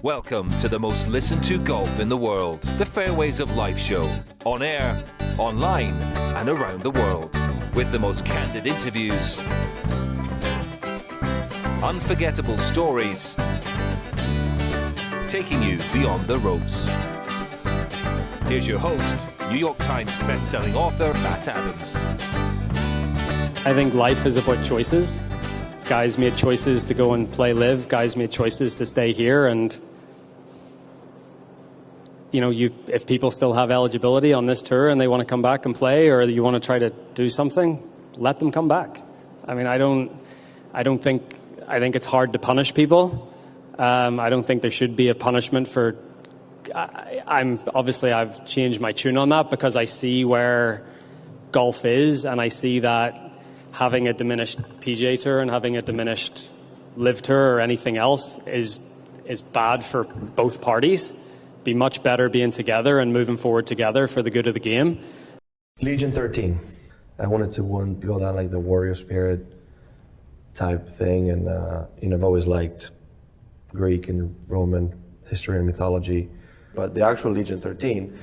Welcome to the most listened to golf in the world, the Fairways of Life show, on air, online, and around the world, with the most candid interviews, unforgettable stories, taking you beyond the ropes. Here's your host, New York Times best-selling author, Matt Adams. I think life is about choices. Guys made choices to go and play LIV. Guys made choices to stay here. And, you know, if people still have eligibility on this tour and they want to come back and play, or you want to try to do something, let them come back. I mean, I think it's hard to punish people. I don't think there should be a punishment for. I've changed my tune on that because I see where golf is, and I see that having a diminished PGA Tour and having a diminished LIV Tour or anything else is bad for both parties. Be much better being together and moving forward together for the good of the game. Legion 13. I wanted to go down like the warrior spirit type thing, and I've always liked Greek and Roman history and mythology. But the actual Legion 13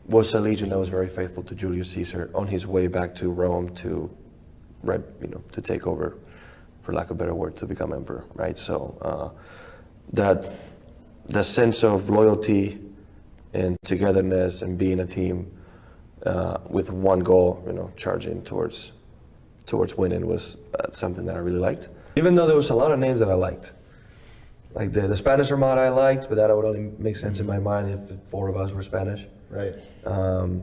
was a legion that was very faithful to Julius Caesar on his way back to Rome to take over, for lack of a better word, to become emperor, right? So that the sense of loyalty and togetherness and being a team with one goal, charging towards winning was something that I really liked. Even though there was a lot of names that I liked. Like the Spanish Armada I liked, but that would only make sense in my mind if four of us were Spanish. Right. The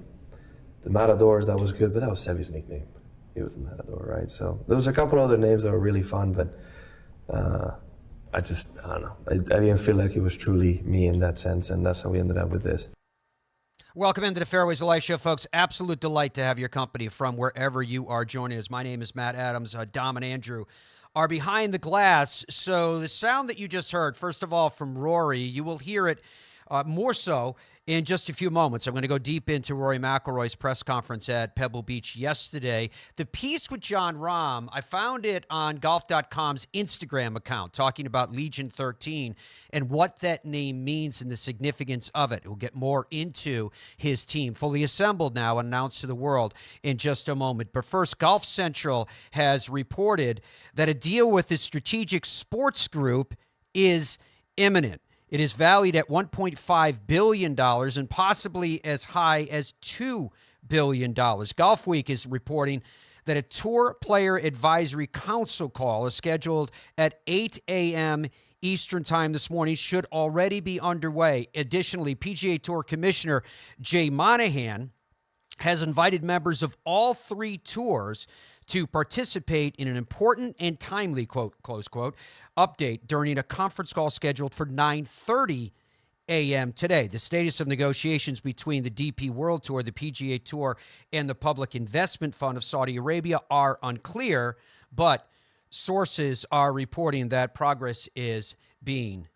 Matadors, that was good, but that was Sevy's nickname. He was the Matador, right? So there was a couple other names that were really fun, but I don't know. I didn't feel like it was truly me in that sense, and that's how we ended up with this. Welcome into the Fairways of Life show, folks. Absolute delight to have your company from wherever you are joining us. My name is Matt Adams. Dom and Andrew are behind the glass. So the sound that you just heard, first of all, from Rory, you will hear it more so in just a few moments. I'm going to go deep into Rory McIlroy's press conference at Pebble Beach yesterday. The piece with Jon Rahm, I found it on golf.com's Instagram account, talking about Legion 13 and what that name means and the significance of it. We'll get more into his team, fully assembled now and announced to the world in just a moment. But first, Golf Central has reported that a deal with the Strategic Sports Group is imminent. It is valued at $1.5 billion and possibly as high as $2 billion. Golf Week is reporting that a Tour Player Advisory Council call is scheduled at 8 a.m. Eastern Time this morning, should already be underway. Additionally, PGA Tour Commissioner Jay Monahan has invited members of all three tours to participate in an important and timely, quote, close quote, update during a conference call scheduled for 9:30 a.m. today. The status of negotiations between the DP World Tour, the PGA Tour, and the Public Investment Fund of Saudi Arabia are unclear, but sources are reporting that progress is being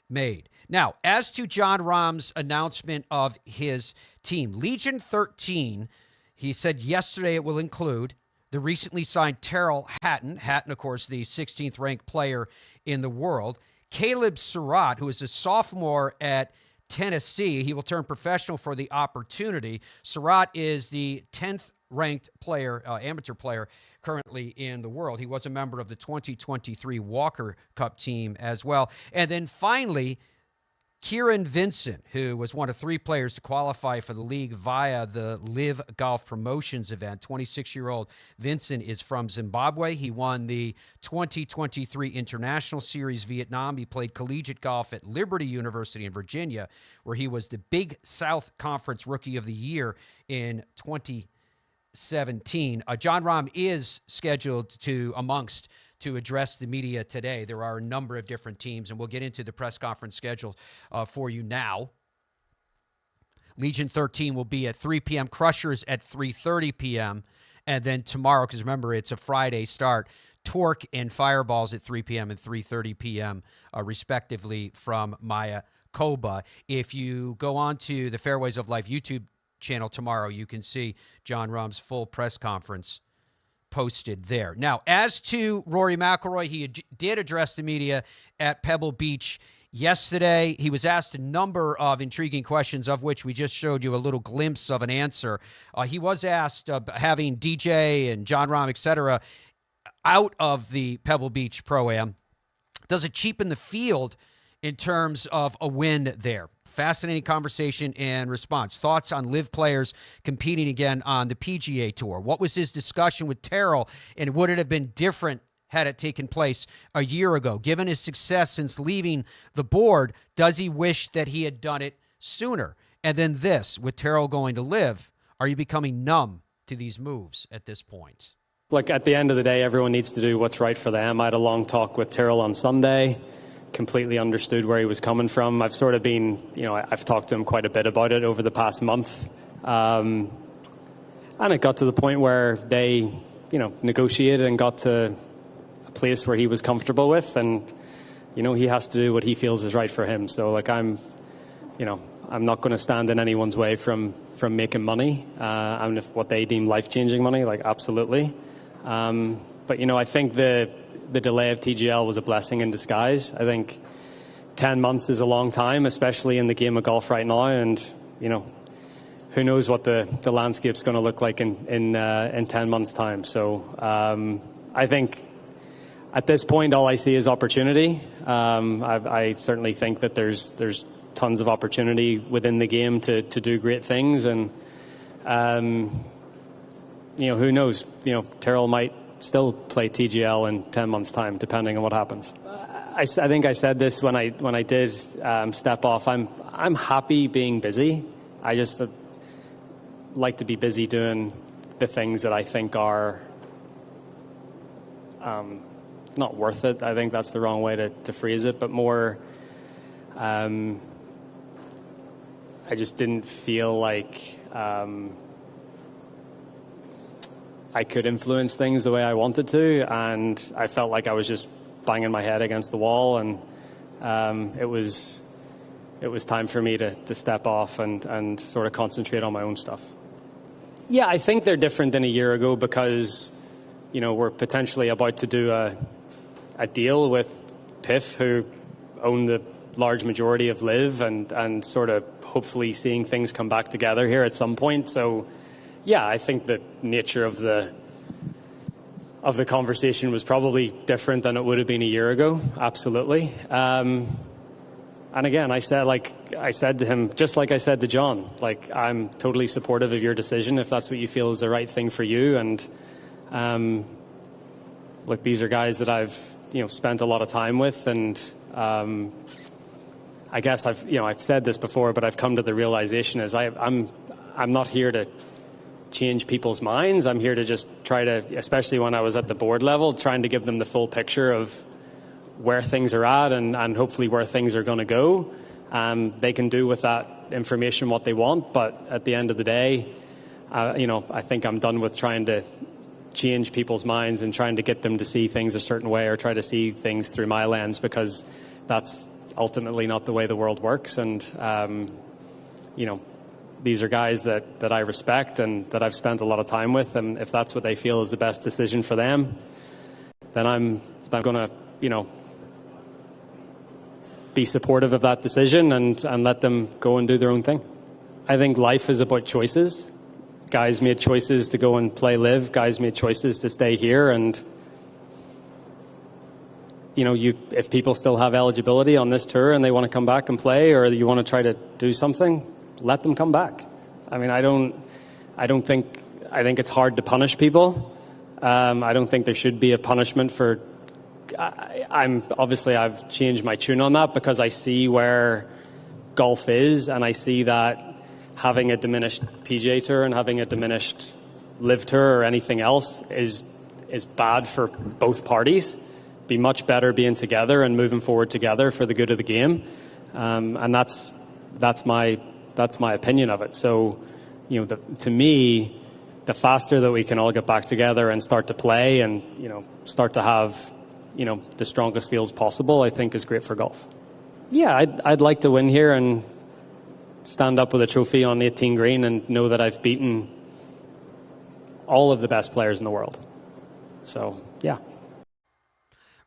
made. Now, as to Jon Rahm's announcement of his team, Legion 13, he said yesterday it will include the recently signed Terrell Hatton. Hatton, of course, the 16th ranked player in the world. Caleb Surratt, who is a sophomore at Tennessee. He will turn professional for the opportunity. Surratt is the 10th ranked player, amateur player currently in the world. He was a member of the 2023 Walker Cup team as well. And then finally, Kieran Vincent, who was one of three players to qualify for the league via the LIV Golf Promotions event. 26-year-old Vincent is from Zimbabwe. He won the 2023 International Series Vietnam. He played collegiate golf at Liberty University in Virginia, where he was the Big South Conference Rookie of the Year in 2017. Jon Rahm is scheduled to address the media today. There are a number of different teams, and we'll get into the press conference schedule for you now. Legion 13 will be at 3 p.m., Crushers at 3:30 p.m., and then tomorrow, because remember, it's a Friday start, Torque and Fireballs at 3 p.m. and 3:30 p.m., respectively, from Mayakoba. If you go on to the Fairways of Life YouTube channel tomorrow, you can see Jon Rahm's full press conference posted there. Now, as to Rory McIlroy, he did address the media at Pebble Beach yesterday. He was asked a number of intriguing questions, of which we just showed you a little glimpse of an answer. He was asked having DJ and Jon Rahm, etc., out of the Pebble Beach Pro-Am, does it cheapen the field in terms of a win there? Fascinating conversation and response. Thoughts on LIV players competing again on the PGA Tour. What was his discussion with Terrell, and would it have been different had it taken place a year ago? Given his success since leaving the board, does he wish that he had done it sooner? And then this, with Terrell going to LIV, are you becoming numb to these moves at this point? Look, at the end of the day, everyone needs to do what's right for them. I had a long talk with Terrell on Sunday, completely understood where he was coming from. I've sort of been, I've talked to him quite a bit about it over the past month. And it got to the point where they, negotiated and got to a place where he was comfortable with. And, he has to do what he feels is right for him. So, I'm not going to stand in anyone's way from making money. And if what they deem life-changing money, absolutely. But, I think the delay of TGL was a blessing in disguise. I think 10 months is a long time, especially in the game of golf right now. And, who knows what the landscape's going to look like in 10 months' time. So I think at this point, all I see is opportunity. I certainly think that there's tons of opportunity within the game to do great things. And, who knows? Terrell might still play TGL in 10 months' time, depending on what happens. I think I said this when I did step off. I'm happy being busy. I just like to be busy doing the things that I think are not worth it. I think that's the wrong way to phrase it, but more. I just didn't feel like I could influence things the way I wanted to, and I felt like I was just banging my head against the wall, and it was time for me to step off and sort of concentrate on my own stuff. Yeah, I think they're different than a year ago because, we're potentially about to do a deal with PIF, who own the large majority of LIV, and sort of hopefully seeing things come back together here at some point. So, yeah, I think the nature of the conversation was probably different than it would have been a year ago. Absolutely. And again, I said to him, just like I said to Jon, I'm totally supportive of your decision if that's what you feel is the right thing for you. And look, these are guys that I've spent a lot of time with, and I guess I've said this before, but I've come to the realization is I'm not here to change people's minds. I'm here to just try to, especially when I was at the board level, trying to give them the full picture of where things are at and hopefully where things are going to go. They can do with that information what they want, but at the end of the day, I think I'm done with trying to change people's minds and trying to get them to see things a certain way or try to see things through my lens, because that's ultimately not the way the world works. And, these are guys that I respect and that I've spent a lot of time with, and if that's what they feel is the best decision for them, then I'm going to, be supportive of that decision and let them go and do their own thing. I think life is about choices. Guys made choices to go and play LIV. Guys made choices to stay here, and if people still have eligibility on this tour and they want to come back and play, or you want to try to do something, let them come back. I mean, I think it's hard to punish people. I don't think there should be a punishment for. I've changed my tune on that because I see where golf is, and I see that having a diminished PGA Tour and having a diminished LIV Tour or anything else is bad for both parties. Be much better being together and moving forward together for the good of the game, and that's my opinion of it. So, to me, the faster that we can all get back together and start to play and start to have the strongest fields possible, I think is great for golf. Yeah, I'd like to win here and stand up with a trophy on 18 green and know that I've beaten all of the best players in the world. So, yeah.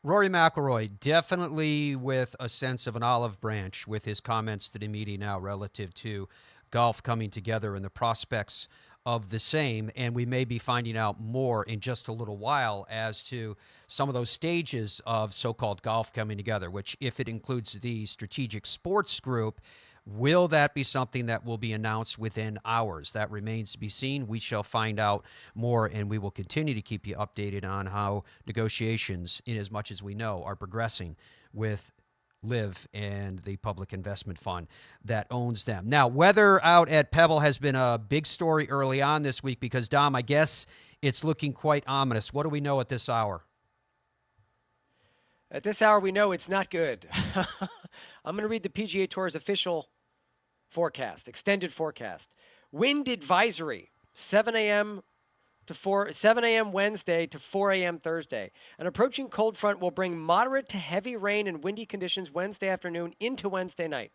Rory McIlroy, definitely with a sense of an olive branch with his comments to the media now relative to golf coming together and the prospects of the same. And we may be finding out more in just a little while as to some of those stages of so-called golf coming together, which, if it includes the Strategic Sports Group, will that be something that will be announced within hours? That remains to be seen. We shall find out more, and we will continue to keep you updated on how negotiations, in as much as we know, are progressing with LIV and the public investment fund that owns them. Now, weather out at Pebble has been a big story early on this week because, Dom, I guess it's looking quite ominous. What do we know at this hour? At this hour, we know it's not good. I'm going to read the PGA Tour's official forecast, extended forecast. Wind advisory, 7 a.m. Wednesday to 4 a.m. Thursday. An approaching cold front will bring moderate to heavy rain and windy conditions Wednesday afternoon into Wednesday night.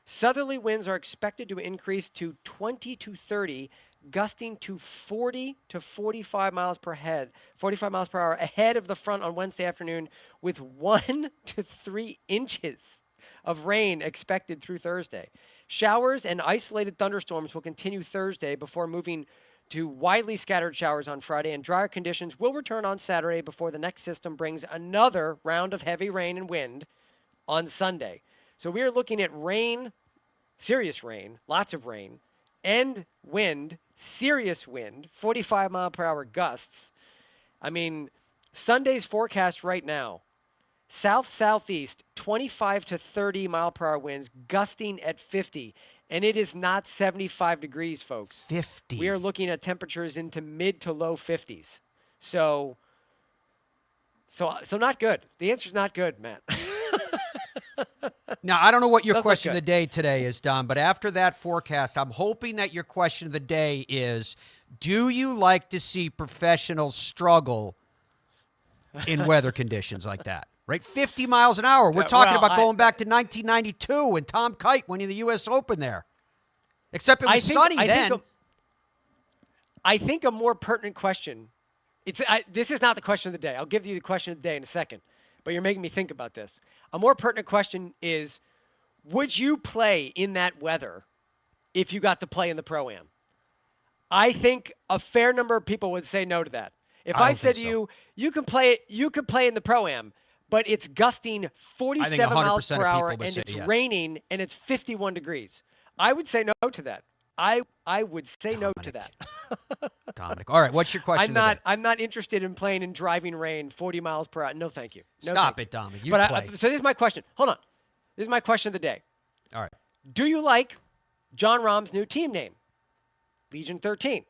Southerly winds are expected to increase to 20 to 30, gusting to 40 to 45 miles per hour ahead of the front on Wednesday afternoon, with 1 to 3 inches of rain expected through Thursday. Showers and isolated thunderstorms will continue Thursday before moving to widely scattered showers on Friday, and drier conditions will return on Saturday before the next system brings another round of heavy rain and wind on Sunday. So we are looking at rain, serious rain, lots of rain, and wind, serious wind, 45-mile-per-hour gusts. I mean, Sunday's forecast right now, south-southeast, 25 to 30-mile-per-hour winds, gusting at 50. And it is not 75 degrees, folks. 50. We are looking at temperatures into mid to low 50s. So not good. The answer is not good, Matt. Now, I don't know what your Doesn't question of look the day today is, Don, but after that forecast, I'm hoping that your question of the day is, do you like to see professionals struggle in weather conditions like that? Right? 50 miles an hour. We're talking about going back to 1992 and Tom Kite winning the U.S. Open there. Except it was sunny then. I think a more pertinent question, this is not the question of the day. I'll give you the question of the day in a second, but you're making me think about this. A more pertinent question is, would you play in that weather if you got to play in the Pro-Am? I think a fair number of people would say no to that. If I said to you, you could play in the Pro-Am, but it's gusting 47 miles per hour and it's raining and it's 51 degrees, I would say no to that. I would say no to that. Dominic. All right, what's your question? I'm not interested in playing in driving rain, 40 miles per hour. No, thank you. No, Stop it, Dominic. You play. So this is my question. Hold on. This is my question of the day. All right. Do you like Jon Rahm's new team name, Legion 13?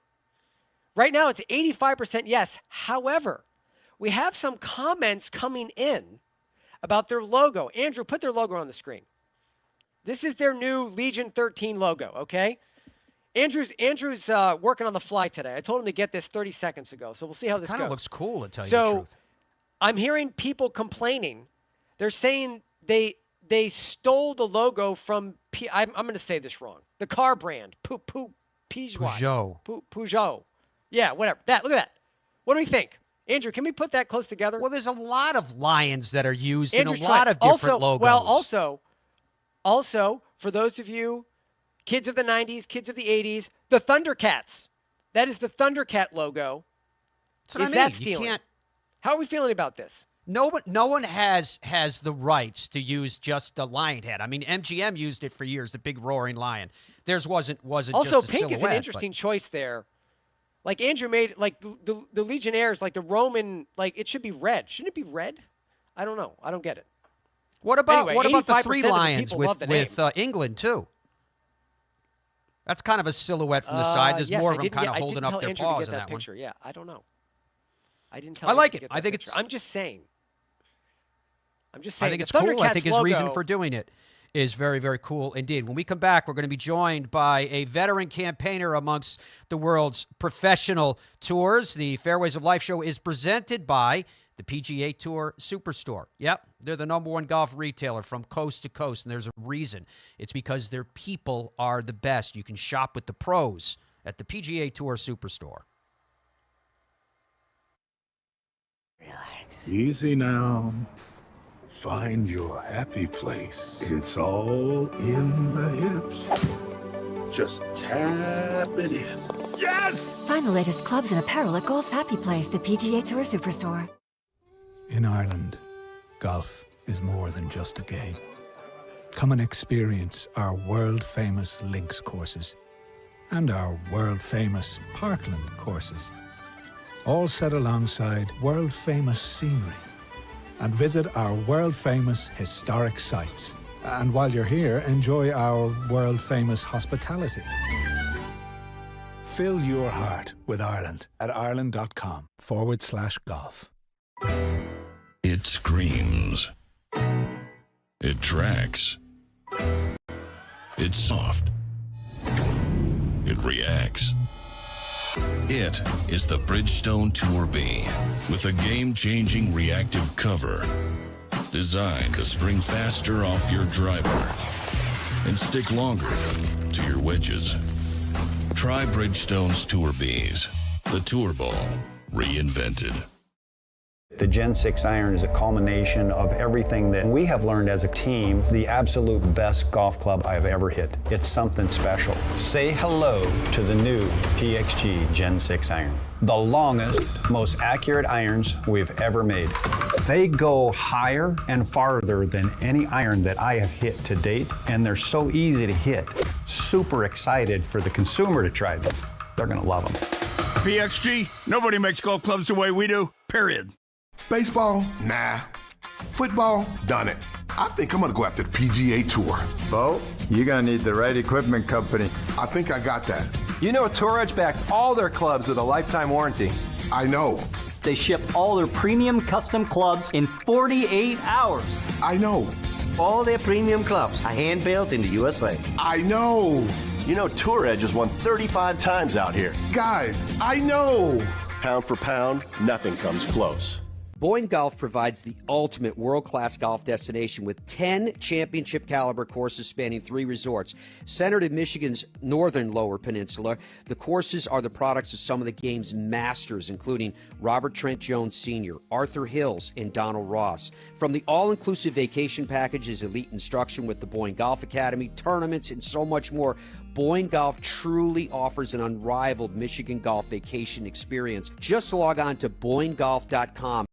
Right now, it's 85% yes. However, we have some comments coming in about their logo. Andrew, put their logo on the screen. This is their new Legion 13 logo, okay? Andrew's working on the fly today. I told him to get this 30 seconds ago, so we'll see how this goes. Kind of looks cool, to tell you the truth. So I'm hearing people complaining. They're saying they stole the logo from, I'm going to say this wrong, the car brand, Peugeot. Peugeot. Yeah, whatever. Look at that. What do we think? Andrew, can we put that close together? Well, there's a lot of lions that are used in a lot of different logos. Well, also, for those of you kids of the 90s, kids of the 80s, the Thundercats. That is the Thundercat logo. That's what I mean. That stealing? How are we feeling about this? No one has the rights to use just the lion head. I mean, MGM used it for years, the big roaring lion. Theirs wasn't also, just a pink silhouette, is an interesting choice there. Like Andrew made, like the Legionnaires, like the Roman, like it should be red. Shouldn't it be red? I don't know. I don't get it. What about the three lions with England too? That's kind of a silhouette from the side. There's more of them kind of holding up their paws in that picture. One. Yeah, I don't know. I didn't tell. I like it. I think it's. I'm just saying. I think it's cool. I think his reason for doing it is very, very cool indeed. When we come back, we're going to be joined by a veteran campaigner amongst the world's professional tours. The Fairways of Life show is presented by the PGA Tour Superstore. Yep, they're the #1 golf retailer from coast to coast, and there's a reason. It's because their people are the best. You can shop with the pros at the PGA Tour Superstore. Relax. Easy now. Find your happy place. It's all in the hips. Just tap it in. Yes! Find the latest clubs and apparel at Golf's Happy Place, the PGA Tour Superstore. In Ireland, golf is more than just a game. Come and experience our world-famous links courses and our world-famous Parkland courses, all set alongside world-famous scenery. And visit our world-famous historic sites. And while you're here, enjoy our world-famous hospitality. Fill your heart with Ireland at ireland.com/golf. It screams. It tracks. It's soft. It reacts. It is the Bridgestone Tour B with a game-changing reactive cover designed to spring faster off your driver and stick longer to your wedges. Try Bridgestone's Tour Bs, the Tour Ball reinvented. The Gen 6 iron is a culmination of everything that we have learned as a team, the absolute best golf club I've ever hit. It's something special. Say hello to the new PXG Gen 6 iron. The longest, most accurate irons we've ever made. They go higher and farther than any iron that I have hit to date, and they're so easy to hit. Super excited for the consumer to try this. They're gonna love them. PXG, nobody makes golf clubs the way we do, period. Baseball? Nah. Football? Done it. I think I'm gonna go after the PGA Tour. Bo, you're gonna need the right equipment company. I think I got that. You know Tour Edge backs all their clubs with a lifetime warranty. I know. They ship all their premium custom clubs in 48 hours. I know. All their premium clubs are hand-built in the USA. I know. You know Tour Edge has won 35 times out here. Guys, I know. Pound for pound, nothing comes close. Boyne Golf provides the ultimate world-class golf destination with 10 championship-caliber courses spanning 3 resorts. Centered in Michigan's northern Lower Peninsula, the courses are the products of some of the game's masters, including Robert Trent Jones Sr., Arthur Hills, and Donald Ross. From the all-inclusive vacation packages, elite instruction with the Boyne Golf Academy, tournaments, and so much more, Boyne Golf truly offers an unrivaled Michigan golf vacation experience. Just log on to BoyneGolf.com.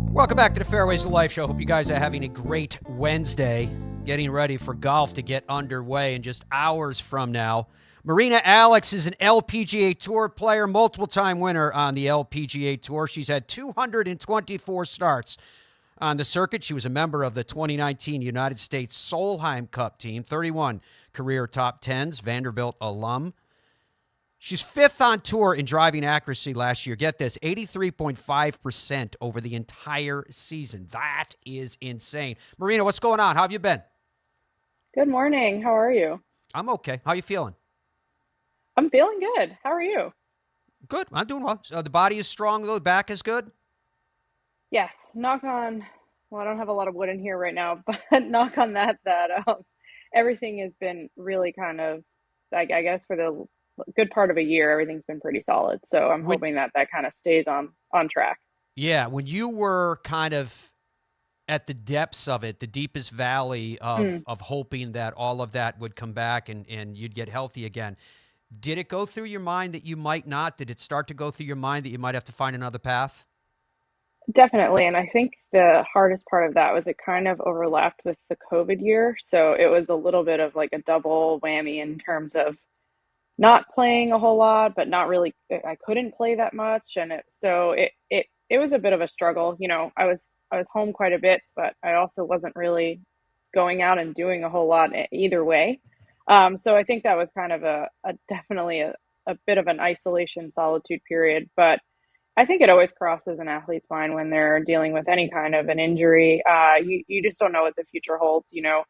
Welcome back to the Fairways of Life show. Hope you guys are having a great Wednesday, getting ready for golf to get underway in just hours from now. Marina Alex is an LPGA Tour player, multiple-time winner on the LPGA Tour. She's had 224 starts on the circuit. She was a member of the 2019 United States Solheim Cup team, 31 career top 10s, Vanderbilt alum. She's 5th on tour in driving accuracy last year. Get this, 83.5% over the entire season. That is insane. Marina, what's going on? How have you been? Good morning. How are you? I'm okay. How you feeling? I'm feeling good. How are you? Good. I'm doing well. So the body is strong, though. The back is good? Yes. Knock on, well, I don't have a lot of wood in here right now, but knock on that everything has been really kind of, I guess for the good part of a year, everything's been pretty solid. So I'm hoping that kind of stays on track. Yeah. When you were kind of at the depths of it, the deepest valley of hoping that all of that would come back and you'd get healthy again, did it go through your mind that you might not? Did it start to go through your mind that you might have to find another path? Definitely. And I think the hardest part of that was it kind of overlapped with the COVID year. So it was a little bit of like a double whammy in terms of not playing a whole lot, but not really, I couldn't play that much. And it was a bit of a struggle. You know, I was home quite a bit, but I also wasn't really going out and doing a whole lot either way. So I think that was kind of definitely a bit of an isolation solitude period, but I think it always crosses an athlete's mind when they're dealing with any kind of an injury. You just don't know what the future holds. You know,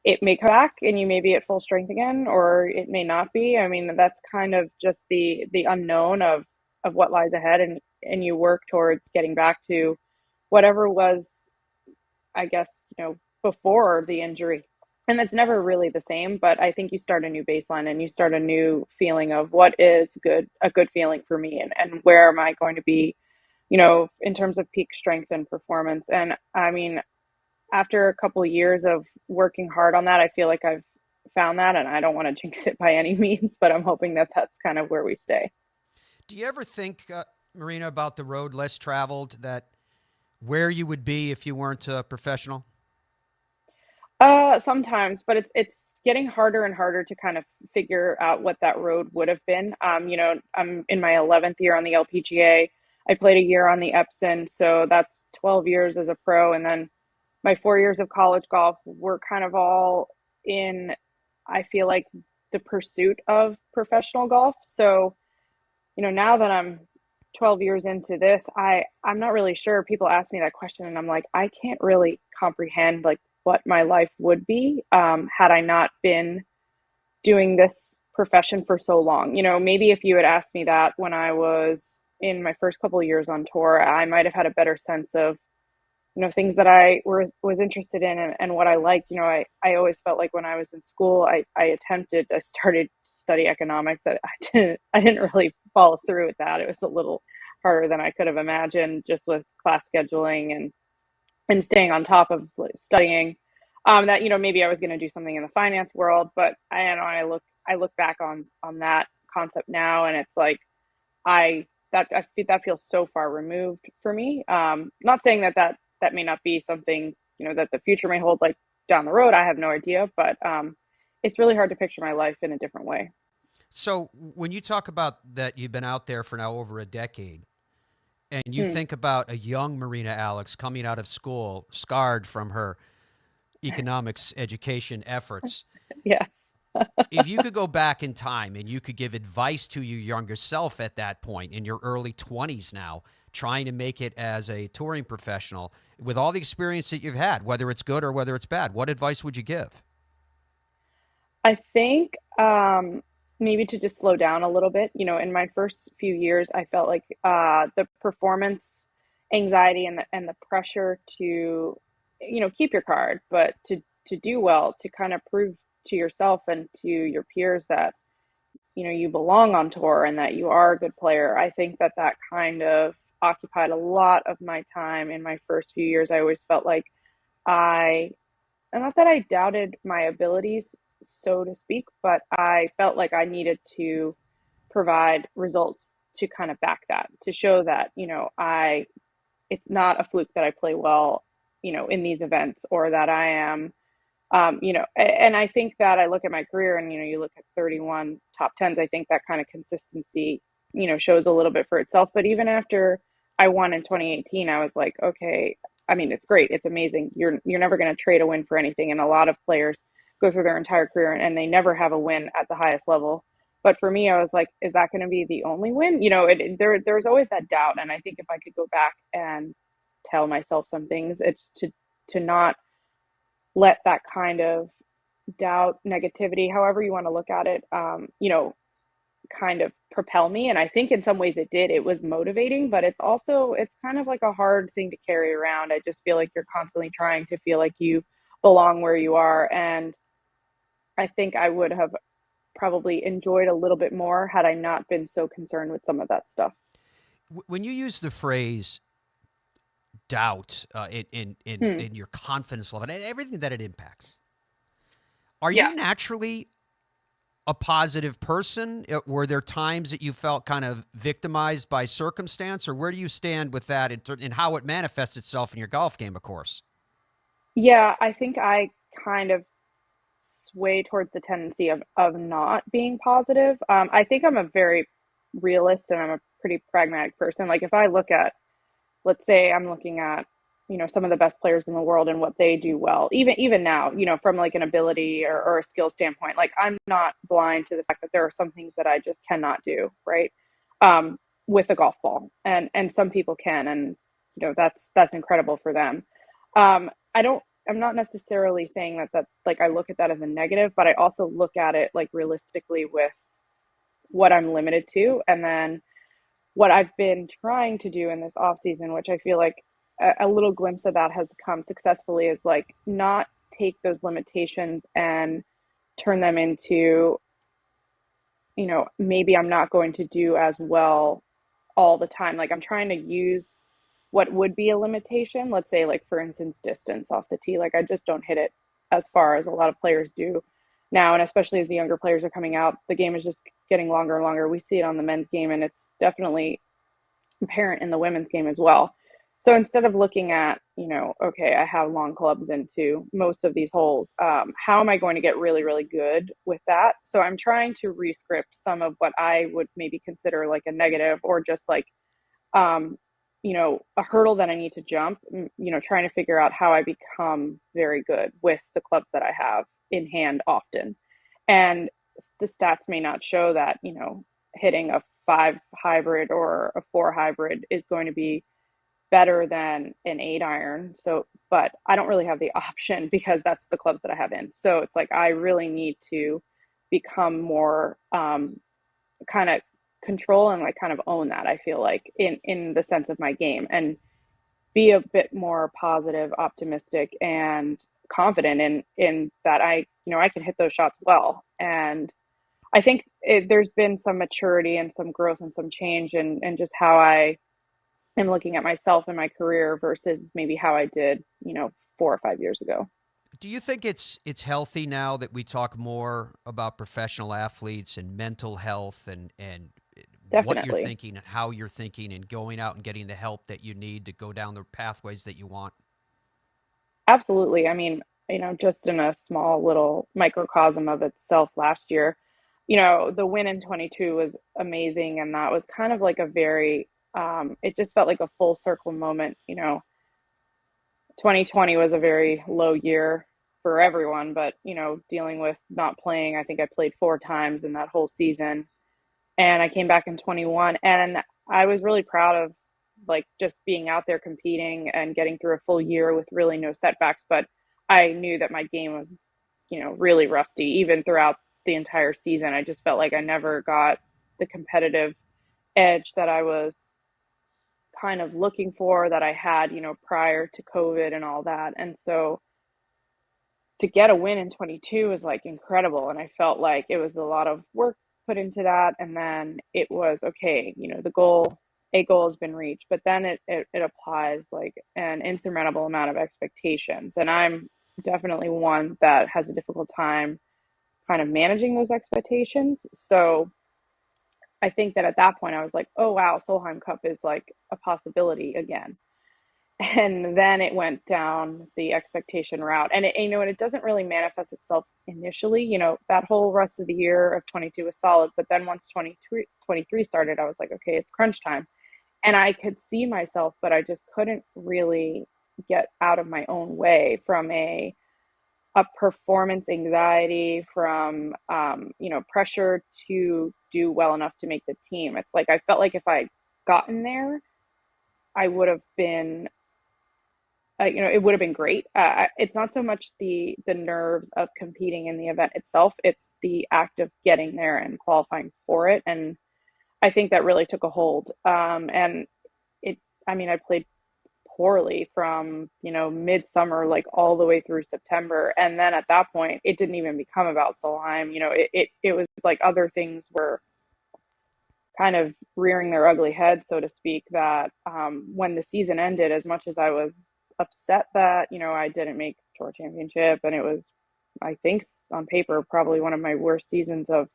it may come back and you may be at full strength again, or it may not be. I mean, that's kind of just the unknown of of what lies ahead, and you work towards getting back to whatever was, I guess, before the injury. And it's never really the same, but I think you start a new baseline and you start a new feeling of what is a good feeling for me, and where am I going to be, in terms of peak strength and performance. And I mean, after a couple of years of working hard on that, I feel like I've found that, and I don't want to jinx it by any means, but I'm hoping that that's kind of where we stay. Do you ever think, Marina, about the road less traveled, that where you would be if you weren't a professional? Sometimes, but it's getting harder and harder to kind of figure out what that road would have been. I'm in my 11th year on the LPGA. I played a year on the Epson, so that's 12 years as a pro, and then my 4 years of college golf were kind of all in, I feel like, the pursuit of professional golf. So, now that I'm 12 years into this, I'm not really sure. People ask me that question, and I'm like, I can't really comprehend like what my life would be had I not been doing this profession for so long. Maybe if you had asked me that when I was in my first couple of years on tour, I might have had a better sense of, things that I was interested in, and what I liked. I always felt like when I was in school, I started to study economics. I didn't really follow through with that. It was a little harder than I could have imagined, just with class scheduling and staying on top of studying. That maybe I was going to do something in the finance world, but I look back on that concept now, and it's like that feels so far removed for me. Not saying that may not be something that the future may hold, like down the road. I have no idea, but it's really hard to picture my life in a different way. So when you talk about that, you've been out there for now over a decade, and you think about a young Marina Alex coming out of school, scarred from her economics education efforts. Yes. If you could go back in time and you could give advice to your younger self at that point, in your early 20s now, trying to make it as a touring professional, with all the experience that you've had, whether it's good or whether it's bad, what advice would you give? I think maybe to just slow down a little bit. In my first few years, I felt like the performance anxiety and the pressure to, keep your card, but to do well, to kind of prove to yourself and to your peers that, you belong on tour and that you are a good player. I think that kind of occupied a lot of my time in my first few years. I always felt like not that I doubted my abilities, so to speak, but I felt like I needed to provide results to kind of back that, to show that, it's not a fluke that I play well, in these events, or that I am, and I think that I look at my career and, you look at 31 top 10s, I think that kind of consistency, shows a little bit for itself. But even after I won in 2018, I was like, okay, I mean, it's great. It's amazing. You're never going to trade a win for anything. And a lot of players go through their entire career and they never have a win at the highest level. But for me, I was like, is that going to be the only win? There's always that doubt. And I think if I could go back and tell myself some things, it's to not let that kind of doubt, negativity, however you want to look at it, kind of propel me. And I think in some ways it did. It was motivating, but it's kind of like a hard thing to carry around. I just feel like you're constantly trying to feel like you belong where you are. And I think I would have probably enjoyed a little bit more had I not been so concerned with some of that stuff. When you use the phrase doubt in your confidence level and everything that it impacts, are you naturally a positive person? Were there times that you felt kind of victimized by circumstance, or where do you stand with that in how it manifests itself in your golf game, of course? Yeah, I think I kind of sway towards the tendency of not being positive. I think I'm a very realist and I'm a pretty pragmatic person. Like if I look at, let's say I'm looking at, some of the best players in the world and what they do well, even now, from like an ability or a skill standpoint, like I'm not blind to the fact that there are some things that I just cannot do, right? With a golf ball, and some people can, and that's incredible for them. I'm not necessarily saying that like I look at that as a negative, but I also look at it like realistically with what I'm limited to, and then what I've been trying to do in this off season, which I feel like a little glimpse of that has come successfully, is like not take those limitations and turn them into, maybe I'm not going to do as well all the time. Like I'm trying to use what would be a limitation. Let's say, like, for instance, distance off the tee. Like I just don't hit it as far as a lot of players do now. And especially as the younger players are coming out, the game is just getting longer and longer. We see it on the men's game, and it's definitely apparent in the women's game as well. So instead of looking at, okay, I have long clubs into most of these holes, how am I going to get really, really good with that? So I'm trying to re-script some of what I would maybe consider like a negative, or just like, a hurdle that I need to jump, trying to figure out how I become very good with the clubs that I have in hand often. And the stats may not show that, hitting a 5 hybrid or a 4 hybrid is going to be better than an 8 iron. So, but I don't really have the option because that's the clubs that I have in. So it's like I really need to become more kind of control and like kind of own that, I feel like, in the sense of my game, and be a bit more positive, optimistic, and confident in that I can hit those shots well. And I think there's been some maturity and some growth and some change and just how I am looking at myself and my career versus maybe how I did, 4 or 5 years ago. Do you think it's healthy now that we talk more about professional athletes and mental health and what you're thinking and how you're thinking and going out and getting the help that you need to go down the pathways that you want? Absolutely. I mean, just in a small little microcosm of itself last year, the win in 22 was amazing. And that was kind of like a very, it just felt like a full circle moment. 2020 was a very low year for everyone, but, dealing with not playing, I think I played 4 times in that whole season. And I came back in 21, and I was really proud of like just being out there competing and getting through a full year with really no setbacks. But I knew that my game was, really rusty even throughout the entire season. I just felt like I never got the competitive edge that I was kind of looking for, that I had, prior to COVID and all that. And so to get a win in 22 was like incredible. And I felt like it was a lot of work put into that. And then it was, okay, a goal has been reached, but then it applies like an insurmountable amount of expectations. And I'm definitely one that has a difficult time kind of managing those expectations. So I think that at that point I was like, oh wow, Solheim Cup is like a possibility again. And then it went down the expectation route, and it doesn't really manifest itself initially. That whole rest of the year of 22 was solid, but then once 23 started, I was like, okay, it's crunch time. And I could see myself, but I just couldn't really get out of my own way from a performance anxiety, from pressure to do well enough to make the team. It's like I felt like if I gotten there, I would have been it would have been great. It's not so much the nerves of competing in the event itself, it's the act of getting there and qualifying for it. And I think that really took a hold. And I played poorly from, midsummer, like all the way through September. And then at that point, it didn't even become about Solheim. It was like other things were kind of rearing their ugly head, so to speak, that when the season ended, as much as I was upset that, I didn't make tour championship, and it was, I think on paper, probably one of my worst seasons of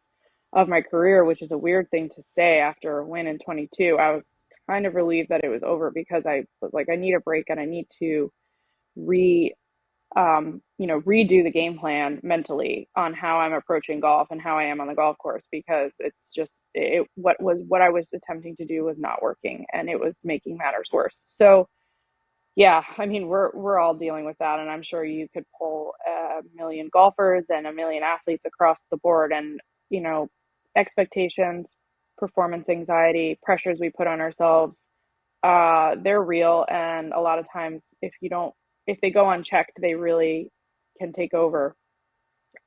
my career, which is a weird thing to say after a win in 22. I was kind of relieved that it was over, because I was like, I need a break and I need to redo the game plan mentally on how I'm approaching golf and how I am on the golf course, because it's just what I was attempting to do was not working, and it was making matters worse. So yeah, we're all dealing with that, and I'm sure you could pull a million golfers and a million athletes across the board, and expectations, performance anxiety, pressures we put on ourselves, they're real, and a lot of times if they go unchecked, they really can take over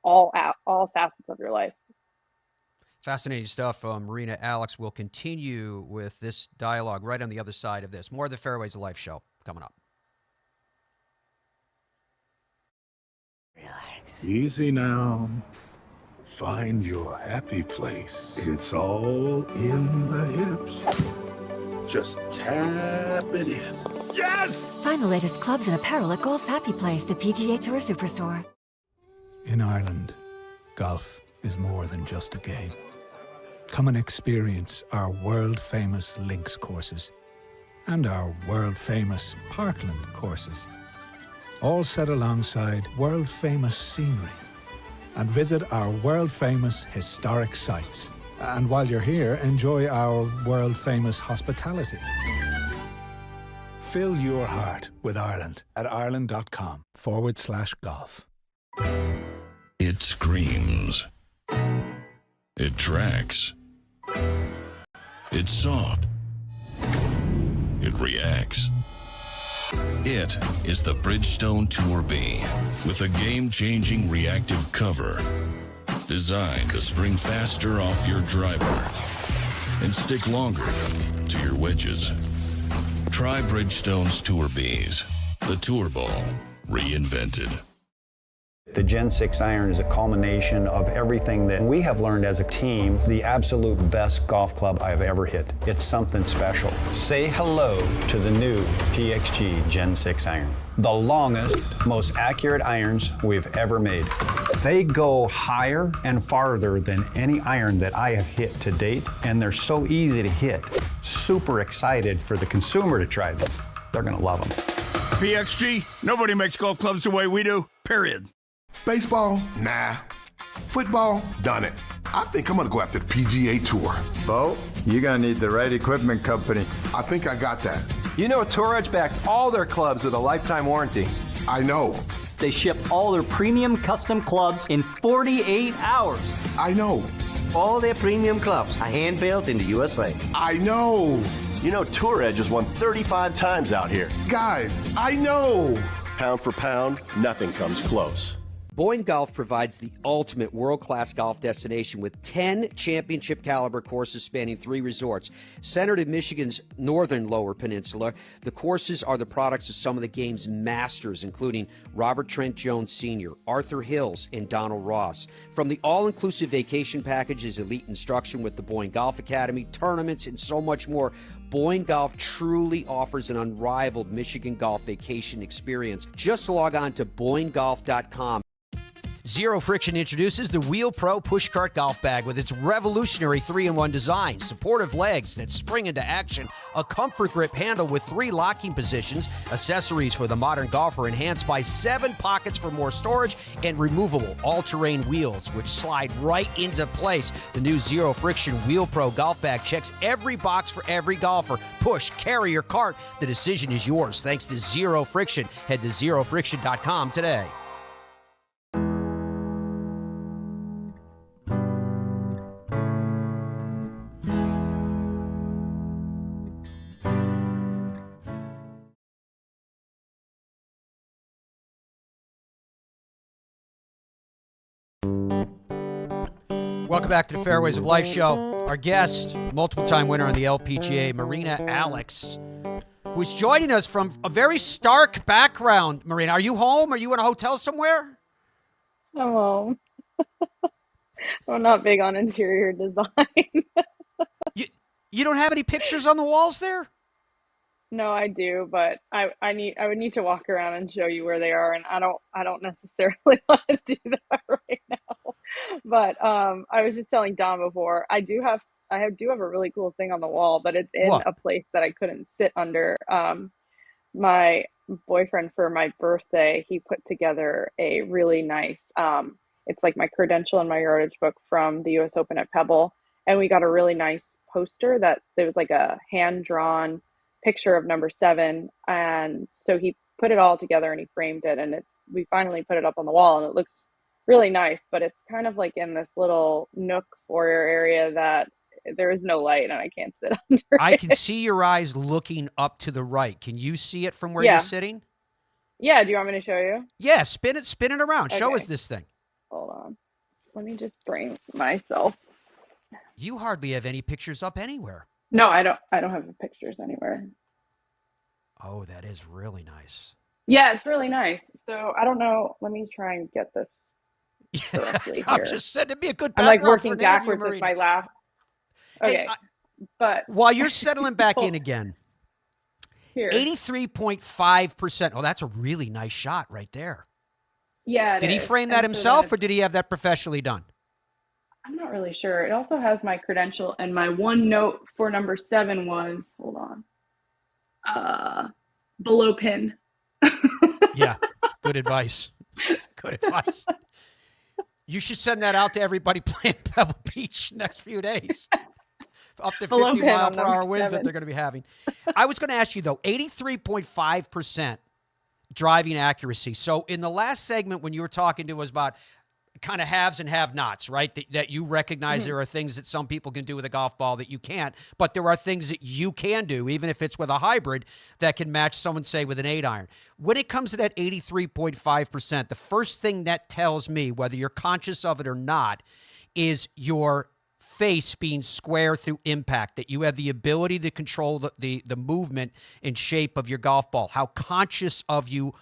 all facets of your life. Fascinating stuff. Marina Alex will continue with this dialogue right on the other side of this. More of the Fairways of Life show coming up. Easy now. Find your happy place. It's all in the hips. Just tap it in. Yes! Find the latest clubs and apparel at Golf's Happy Place, the PGA Tour Superstore. In Ireland, golf is more than just a game. Come and experience our world-famous links courses and our world-famous parkland courses, all set alongside world-famous scenery. And visit our world-famous historic sites. And while you're here, enjoy our world-famous hospitality. Fill your heart with Ireland at ireland.com/golf. It screams. It tracks. It's soft. It reacts. It is the Bridgestone Tour B with a game-changing reactive cover designed to spring faster off your driver and stick longer to your wedges. Try Bridgestone's Tour Bs, the Tour Ball reinvented. The Gen 6 iron is a culmination of everything that we have learned as a team, the absolute best golf club I've ever hit. It's something special. Say hello to the new PXG Gen 6 iron. The longest, most accurate irons we've ever made. They go higher and farther than any iron that I have hit to date, and they're so easy to hit. Super excited for the consumer to try this. They're gonna love them. PXG, nobody makes golf clubs the way we do, period. Baseball? Nah. Football? Done it. I think I'm gonna go after the PGA Tour. Bo, you're gonna need the right equipment company. I think I got that. You know Tour Edge backs all their clubs with a lifetime warranty. I know. They ship all their premium custom clubs in 48 hours. I know. All their premium clubs are hand-built in the USA. I know. You know Tour Edge has won 35 times out here. Guys, I know. Pound for pound, nothing comes close. Boyne Golf provides the ultimate world-class golf destination with 10 championship-caliber courses spanning 3 resorts. Centered in Michigan's northern Lower Peninsula, the courses are the products of some of the game's masters, including Robert Trent Jones Sr., Arthur Hills, and Donald Ross. From the all-inclusive vacation packages, elite instruction with the Boyne Golf Academy, tournaments, and so much more, Boyne Golf truly offers an unrivaled Michigan golf vacation experience. Just log on to BoyneGolf.com. Zero Friction introduces the Wheel Pro Pushcart Golf Bag with its revolutionary 3-in-1 design, supportive legs that spring into action, a comfort grip handle with 3 locking positions, accessories for the modern golfer enhanced by 7 pockets for more storage, and removable all-terrain wheels which slide right into place. The new Zero Friction Wheel Pro Golf Bag checks every box for every golfer. Push, carry, or cart, the decision is yours thanks to Zero Friction. Head to ZeroFriction.com today. Welcome back to the Fairways of Life show. Our guest, multiple-time winner on the LPGA, Marina Alex, who is joining us from a very stark background. Marina, are you home? Are you in a hotel somewhere? I'm home. I'm not big on interior design. You don't have any pictures on the walls there? No, I do, but I would need to walk around and show you where they are, and I don't necessarily want to do that right now. But I was just telling Dom before, I do have a really cool thing on the wall, but it's in a place that I couldn't sit under. My boyfriend, for my birthday, he put together a really nice it's like my credential and my yardage book from the US Open at Pebble, and we got a really nice poster that there was like a hand-drawn picture of number 7, and so he put it all together and he framed it, and we finally put it up on the wall, and it looks really nice, but it's kind of like in this little nook foyer area that there is no light and I can't sit under I can see your eyes looking up to the right. Can you see it from where you're sitting? Yeah, do you want me to show you? Yeah, spin it around. Okay. Show us this thing. Hold on. Let me just bring myself You hardly have any pictures up anywhere. No, I don't have the pictures anywhere. Oh, that is really nice. Yeah, it's really nice. So I don't know. Let me try and get this correctly I'm here. just saying it'd be a good I'm background like for working an interview, backwards with Marina. my laugh. Okay, Hey, but while you're settling back in again, here, 83.5%. Oh, that's a really nice shot right there. Yeah. Did he is. frame that And himself, so or did he have that professionally done? I'm not really sure. It also has my credential, and my one note for number 7 was, hold on, below pin. Yeah, good advice. Good advice. You should send that out to everybody playing Pebble Beach next few days. Up to Below 50 pin mile on per hour number winds that 7. they're going to be having. I was going to ask you, though, 83.5% driving accuracy. So in the last segment when you were talking to us about kind of haves and have-nots, right? That you recognize there are things that some people can do with a golf ball that you can't, but there are things that you can do, even if it's with a hybrid, that can match someone, say, with an 8-iron. When it comes to that 83.5%, the first thing that tells me, whether you're conscious of it or not, is your face being square through impact, that you have the ability to control the movement and shape of your golf ball. How conscious of you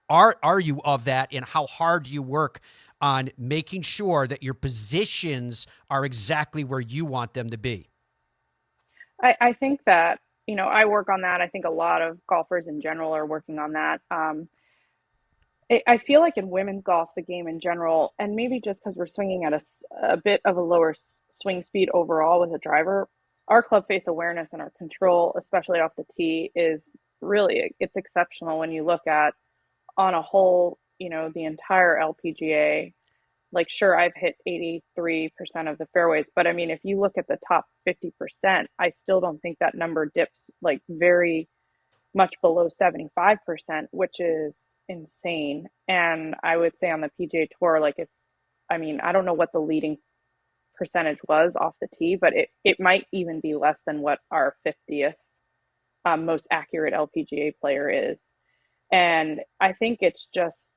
are you of that, and how hard do you work on making sure that your positions are exactly where you want them to be? I think that, I work on that. I think a lot of golfers in general are working on that. I feel like in women's golf, the game in general, and maybe just because we're swinging at a bit of a lower swing speed overall with a driver, our club face awareness and our control, especially off the tee, is really, it's exceptional when you look at on a whole, the entire LPGA. Like, sure, I've hit 83% of the fairways, but I mean, if you look at the top 50%, I still don't think that number dips like very much below 75%, which is insane. And I would say on the PGA Tour, like I don't know what the leading percentage was off the tee, but it might even be less than what our 50th most accurate LPGA player is. And I think it's just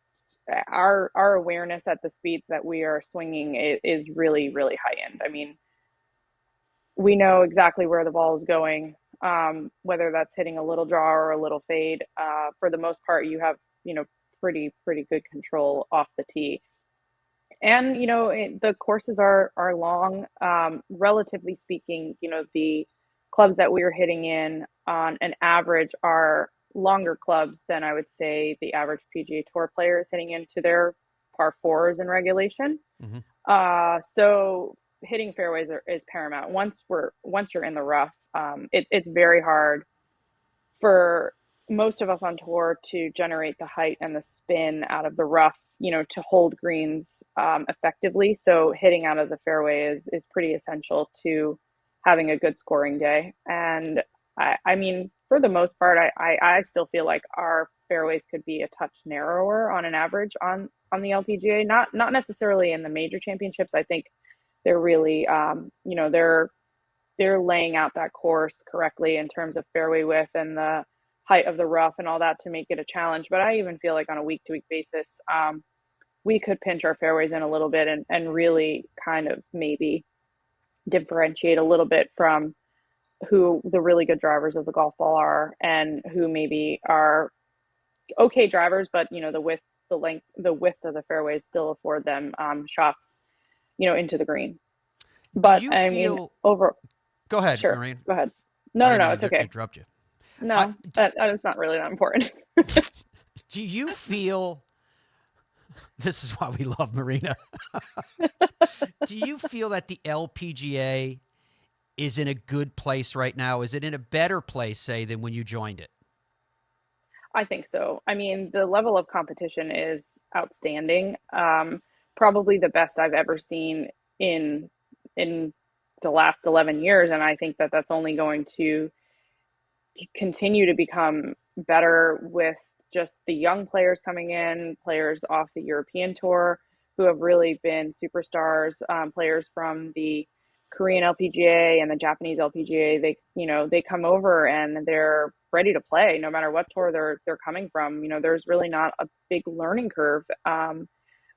our awareness at the speeds that we are swinging is really, really high end. I mean, we know exactly where the ball is going, whether that's hitting a little draw or a little fade. For the most part, you have, pretty good control off the tee. And, the courses are long. Relatively speaking, the clubs that we are hitting in on an average are longer clubs than I would say the average PGA Tour player is hitting into their par 4s in regulation. So hitting fairways is paramount. Once you're in the rough, it's very hard for most of us on tour to generate the height and the spin out of the rough, to hold greens effectively. So hitting out of the fairway is pretty essential to having a good scoring day. And I mean, for the most part, I still feel like our fairways could be a touch narrower on an average on the LPGA, not necessarily in the major championships. I think they're really, they're laying out that course correctly in terms of fairway width and the height of the rough and all that to make it a challenge. But I even feel like on a week-to-week basis, we could pinch our fairways in a little bit and really kind of maybe differentiate a little bit from who the really good drivers of the golf ball are and who maybe are okay drivers, but the width of the fairways still afford them shots, into the green. But I mean, Go ahead, sure. Marina. Go ahead. No, it's okay. Interrupt you. No, it's not really that important. Do you feel? This is why we love Marina. Do you feel that the LPGA is in a good place right now? Is it in a better place, say, than when you joined it? I think so. I mean, the level of competition is outstanding. Probably the best I've ever seen in the last 11 years. And I think that that's only going to continue to become better with just the young players coming in, players off the European tour who have really been superstars, players from the Korean LPGA and the Japanese LPGA. They come over and they're ready to play no matter what tour they're coming from. There's really not a big learning curve,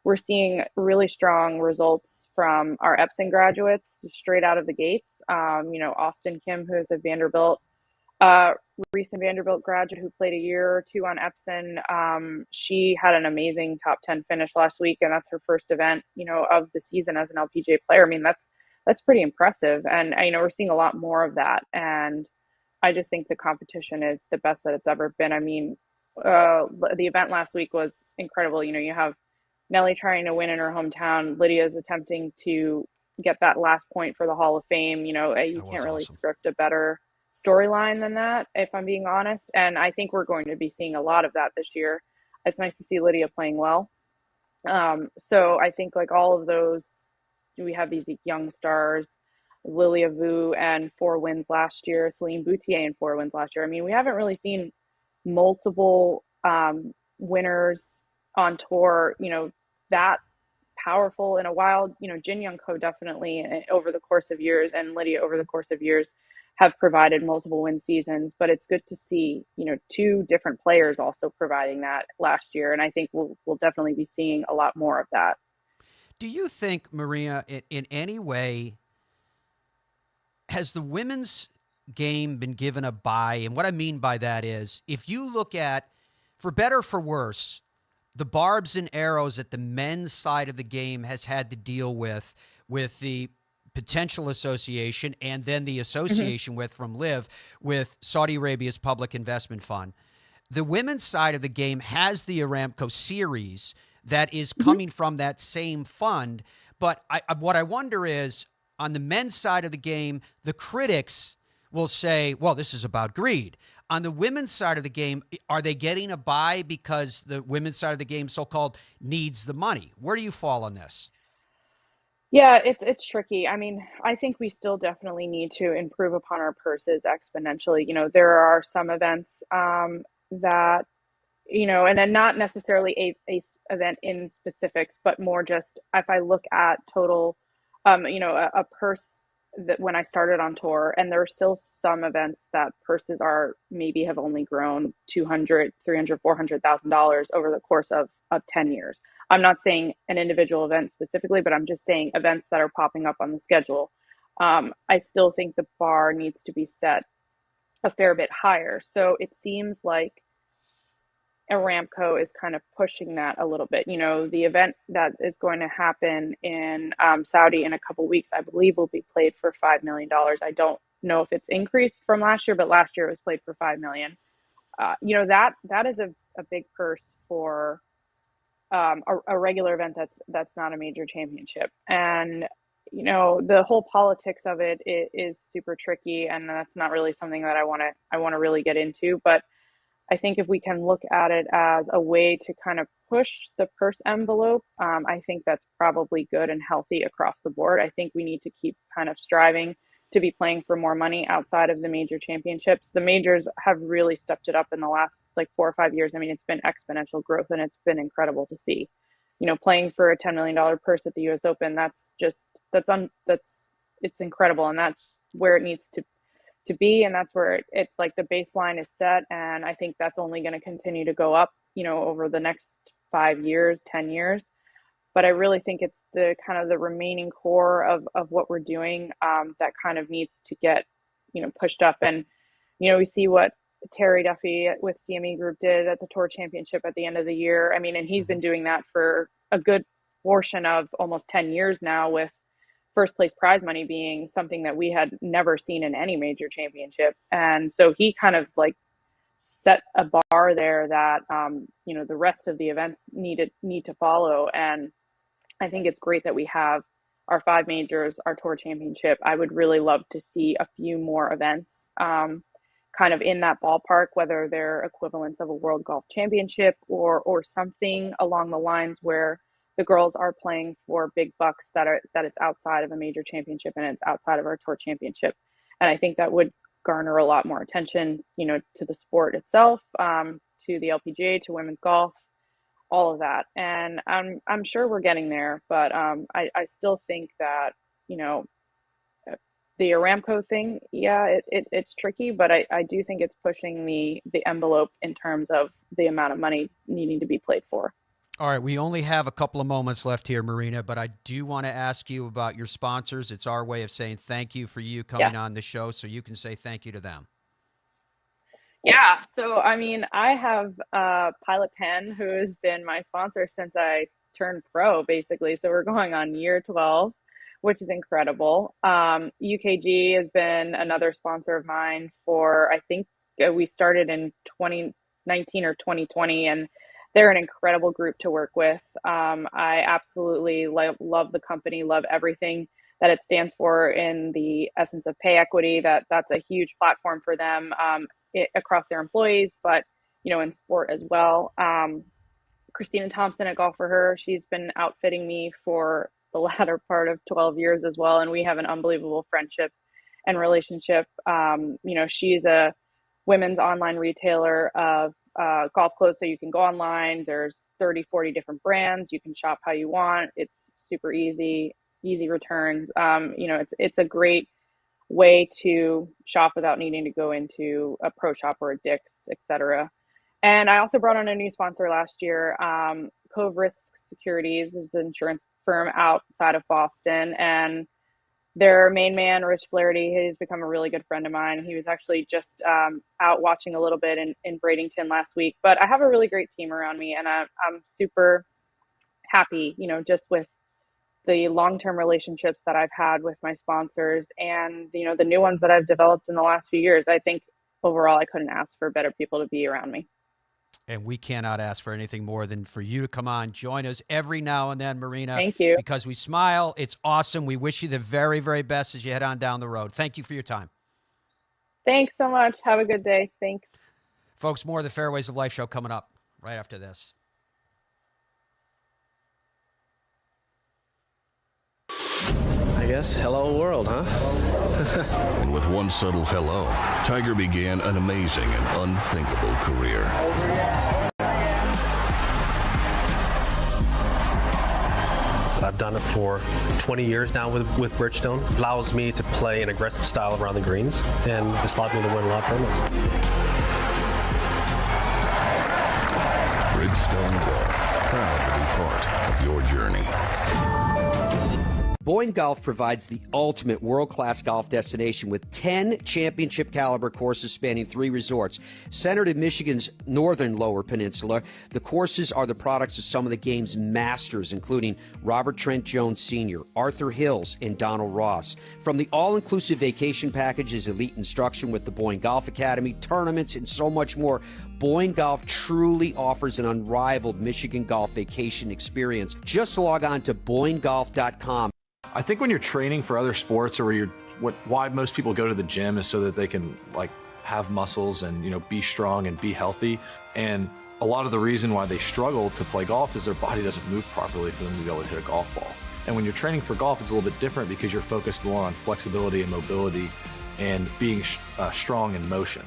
we're seeing really strong results from our Epson graduates straight out of the gates. Austin Kim, who is a Vanderbilt, recent Vanderbilt graduate who played a year or two on Epson. She had an amazing top 10 finish last week, and that's her first event, of the season as an LPGA player. I mean, that's pretty impressive. And, we're seeing a lot more of that. And I just think the competition is the best that it's ever been. I mean, the event last week was incredible. You have Nelly trying to win in her hometown. Lydia's attempting to get that last point for the Hall of Fame. You can't really script a better storyline than that, if I'm being honest. And I think we're going to be seeing a lot of that this year. It's nice to see Lydia playing well. So I think like all of those, we have these young stars, Lilia Vu and 4 wins last year, Celine Boutier and 4 wins last year. I mean, we haven't really seen multiple winners on tour, that powerful in a while. Jin Young Ko definitely over the course of years, and Lydia over the course of years have provided multiple win seasons, but it's good to see, 2 different players also providing that last year. And I think we'll definitely be seeing a lot more of that. Do you think, Maria, in any way, has the women's game been given a bye? And what I mean by that is, if you look at, for better or for worse, the barbs and arrows that the men's side of the game has had to deal with the potential association and then the association from LIV with Saudi Arabia's public investment fund. The women's side of the game has the Aramco series that is coming from that same fund. But what I wonder is, on the men's side of the game, the critics will say, well, this is about greed. On the women's side of the game, are they getting a bye because the women's side of the game, so-called, needs the money? Where do you fall on this? Yeah, it's tricky. I mean, I think we still definitely need to improve upon our purses exponentially. There are some events that, and then not necessarily a event in specifics, but more just if I look at total, a purse that when I started on tour, and there are still some events that purses maybe have only grown $200,000, $300,000, $400,000 over the course of 10 years. I'm not saying an individual event specifically, but I'm just saying events that are popping up on the schedule. I still think the bar needs to be set a fair bit higher. So it seems like Aramco is kind of pushing that a little bit. The event that is going to happen in Saudi in a couple weeks, I believe, will be played for $5 million. I don't know if it's increased from last year, but last year it was played for $5 million. That is a big purse for a regular event that's not a major championship. And the whole politics of it is super tricky, and that's not really something that I want to really get into. But I think if we can look at it as a way to kind of push the purse envelope, I think that's probably good and healthy across the board. I think we need to keep kind of striving to be playing for more money outside of the major championships. The majors have really stepped it up in the last 4 or 5 years. I mean, it's been exponential growth, and it's been incredible to see. Playing for a $10 million purse at the U.S. Open, it's incredible, and that's where it needs to be, and that's where it's like the baseline is set, and I think that's only going to continue to go up, over the next 5 years, 10 years. But I really think it's the kind of the remaining core of what we're doing that kind of needs to get, pushed up. And, we see what Terry Duffy with CME Group did at the Tour Championship at the end of the year. I mean, and he's been doing that for a good portion of almost 10 years now, with first place prize money being something that we had never seen in any major championship. And so he kind of set a bar there that, the rest of the events need to follow. And I think it's great that we have our 5 majors, our tour championship. I would really love to see a few more events, kind of in that ballpark, whether they're equivalents of a World Golf Championship or something along the lines where the girls are playing for big bucks that it's outside of a major championship and it's outside of our tour championship. And I think that would garner a lot more attention, to the sport itself, to the LPGA, to women's golf, all of that. And I'm sure we're getting there, but I still think that, the Aramco thing, it's tricky, but I do think it's pushing the envelope in terms of the amount of money needing to be played for. All right, we only have a couple of moments left here, Marina, but I do want to ask you about your sponsors. It's our way of saying thank you for you coming on the show, so you can say thank you to them. Yeah, so I mean, I have Pilot Pen, who has been my sponsor since I turned pro, basically. So we're going on year 12, which is incredible. UKG has been another sponsor of mine for, I think we started in 2019 or 2020, and they're an incredible group to work with. I absolutely love the company, love everything that it stands for in the essence of pay equity. That's a huge platform for them across their employees, but in sport as well. Christina Thompson at Golf for Her, she's been outfitting me for the latter part of 12 years as well, and we have an unbelievable friendship and relationship. She's a women's online retailer of golf clothes, so you can go online. There's 30, 40 different brands. You can shop how you want. It's super easy returns. It's a great way to shop without needing to go into a pro shop or a Dick's, etc. And I also brought on a new sponsor last year. Cove Risk Securities is an insurance firm outside of Boston, and their main man, Rich Flaherty, has become a really good friend of mine. He was actually just out watching a little bit in Bradenton last week. But I have a really great team around me, and I'm super happy, just with the long-term relationships that I've had with my sponsors and, the new ones that I've developed in the last few years. I think overall I couldn't ask for better people to be around me. And we cannot ask for anything more than for you to come on, join us every now and then, Marina. Thank you. Because we smile. It's awesome. We wish you the very, very best as you head on down the road. Thank you for your time. Thanks so much. Have a good day. Thanks. Folks, more of the Fairways of Life show coming up right after this. I guess hello world, huh? And with one subtle hello, Tiger began an amazing and unthinkable career. I've done it for 20 years now with Bridgestone. It allows me to play an aggressive style around the greens, and it's allowed me to win a lot of tournaments. Bridgestone Golf, proud to be part of your journey. Boyne Golf provides the ultimate world-class golf destination with 10 championship-caliber courses spanning 3 resorts. Centered in Michigan's northern Lower Peninsula, the courses are the products of some of the game's masters, including Robert Trent Jones Sr., Arthur Hills, and Donald Ross. From the all-inclusive vacation packages, elite instruction with the Boyne Golf Academy, tournaments, and so much more, Boyne Golf truly offers an unrivaled Michigan golf vacation experience. Just log on to BoyneGolf.com. I think when you're training for other sports, or why most people go to the gym is so that they can have muscles and be strong and be healthy. And a lot of the reason why they struggle to play golf is their body doesn't move properly for them to be able to hit a golf ball. And when you're training for golf, it's a little bit different because you're focused more on flexibility and mobility and being strong in motion.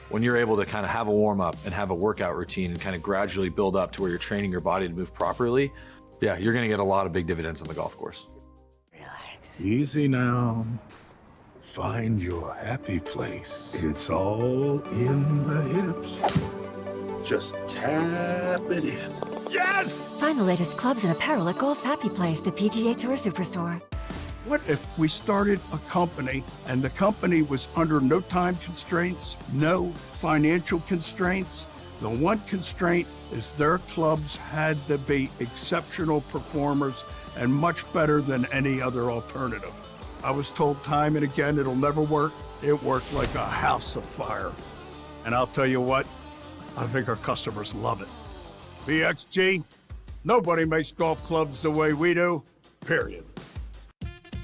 When you're able to kind of have a warm up and have a workout routine and kind of gradually build up to where you're training your body to move properly, yeah, you're going to get a lot of big dividends on the golf course. Easy now. Find your happy place. It's all in the hips. Just tap it in. Yes! Find the latest clubs and apparel at Golf's Happy Place, the PGA Tour Superstore. What if we started a company and the company was under no time constraints, no financial constraints? The one constraint is their clubs had to be exceptional performers and much better than any other alternative. I was told time and again it'll never work. It worked like a house of fire. And I'll tell you what, I think our customers love it. BXG, nobody makes golf clubs the way we do, period.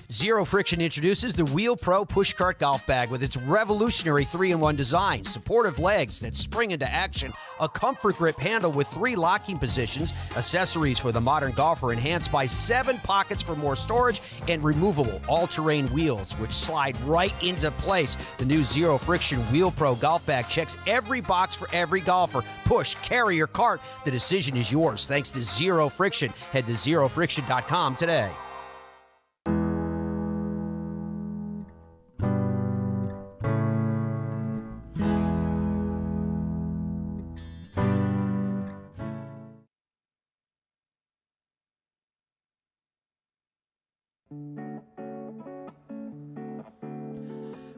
Zero Friction introduces the Wheel Pro Pushcart Golf Bag with its revolutionary 3-in-1 design, supportive legs that spring into action, a comfort grip handle with 3 locking positions, accessories for the modern golfer enhanced by 7 pockets for more storage, and removable all-terrain wheels which slide right into place. The new Zero Friction Wheel Pro Golf Bag checks every box for every golfer. Push, carry, or cart, the decision is yours thanks to Zero Friction. Head to zerofriction.com today.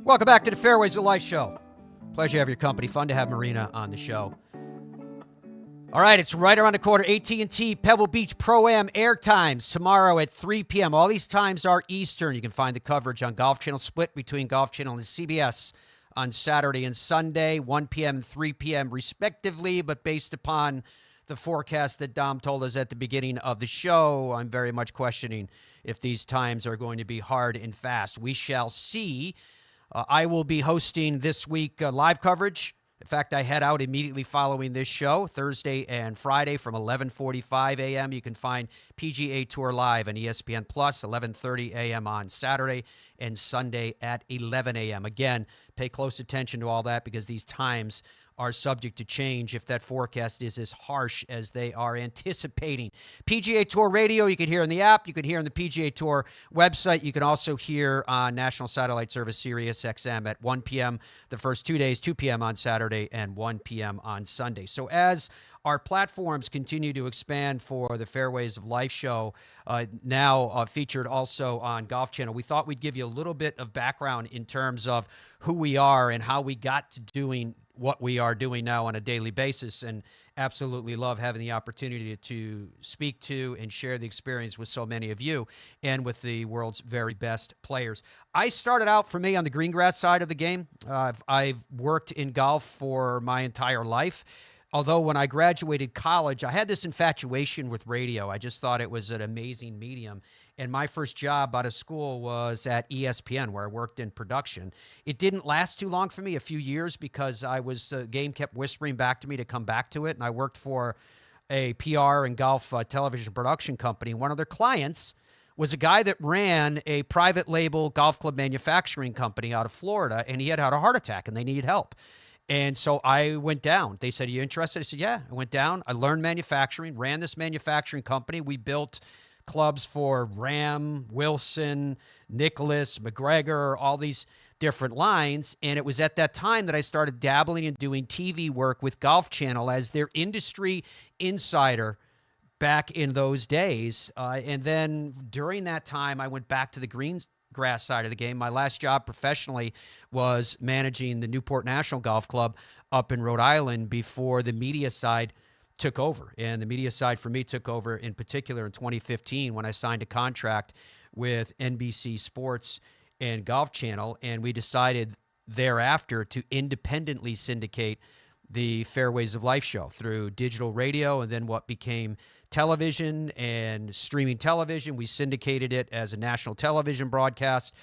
Welcome back to the Fairways of Life show. Pleasure to have your company. Fun to have Marina on the show. All right, it's right around the corner. AT&T Pebble Beach Pro-Am air times tomorrow at 3 p.m. All these times are Eastern. You can find the coverage on Golf Channel, split between Golf Channel and CBS on Saturday and Sunday, 1 p.m. and 3 p.m. respectively, but based upon the forecast that Dom told us at the beginning of the show, I'm very much questioning if these times are going to be hard and fast. We shall see. I will be hosting this week live coverage. In fact, I head out immediately following this show, Thursday and Friday from 11:45 a.m. You can find PGA Tour Live on ESPN Plus, 11:30 a.m. on Saturday and Sunday at 11 a.m. Again, pay close attention to all that because these times are subject to change if that forecast is as harsh as they are anticipating. PGA Tour Radio, you can hear in the app. You can hear on the PGA Tour website. You can also hear on National Satellite Service Sirius XM at 1 p.m. the first 2 days, 2 p.m. on Saturday and 1 p.m. on Sunday. So as our platforms continue to expand for the Fairways of Life show, now featured also on Golf Channel, we thought we'd give you a little bit of background in terms of who we are and how we got to doing what we are doing now on a daily basis, and absolutely love having the opportunity to speak to and share the experience with so many of you and with the world's very best players. I started out, for me, on the green grass side of the game. I've worked in golf for my entire life. Although when I graduated college, I had this infatuation with radio. I just thought it was an amazing medium. And my first job out of school was at ESPN, where I worked in production. It didn't last too long for me, a few years, because game kept whispering back to me to come back to it. And I worked for a PR and golf television production company. One of their clients was a guy that ran a private label golf club manufacturing company out of Florida, and he had had a heart attack, and they needed help. And so I went down. They said, "Are you interested?" I said, "Yeah." I went down. I learned manufacturing, ran this manufacturing company. We built clubs for Rahm, Wilson, Nicklaus, McGregor, all these different lines. And it was at that time that I started dabbling and doing TV work with Golf Channel as their industry insider back in those days. And then during that time, I went back to the green grass side of the game. My last job professionally was managing the Newport National Golf Club up in Rhode Island before the media side took over. And the media side for me took over in particular in 2015 when I signed a contract with NBC Sports and Golf Channel. And we decided thereafter to independently syndicate the Fairways of Life show through digital radio and then what became television and streaming television. We syndicated it as a national television broadcast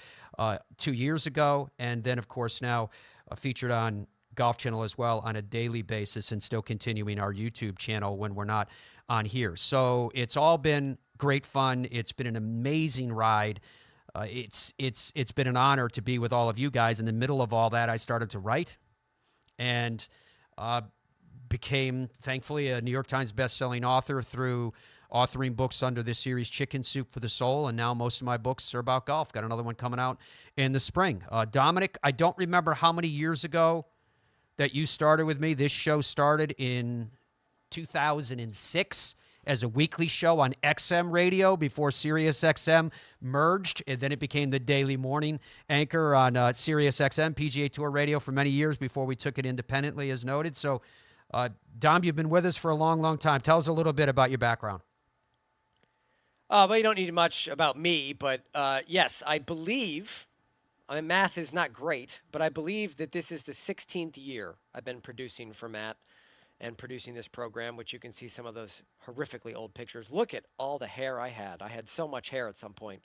2 years ago. And then, of course, now featured on Golf Channel as well on a daily basis and still continuing our YouTube channel when we're not on here. So it's all been great fun. It's been an amazing ride. It's been an honor to be with all of you guys. In the middle of all that, I started to write and became, thankfully, a New York Times bestselling author through authoring books under this series, Chicken Soup for the Soul, and now most of my books are about golf. Got another one coming out in the spring. Dominic, I don't remember how many years ago that you started with me. This show started in 2006 as a weekly show on XM radio before Sirius XM merged, and then it became the daily morning anchor on Sirius XM, PGA Tour Radio, for many years before we took it independently, as noted. So, Dom, you've been with us for a long, long time. Tell us a little bit about your background. Well, you don't need much about me, but yes, I believe, math is not great, but I believe that this is the 16th year I've been producing for Matt and producing this program, which you can see some of those horrifically old pictures. Look at all the hair I had. I had so much hair at some point.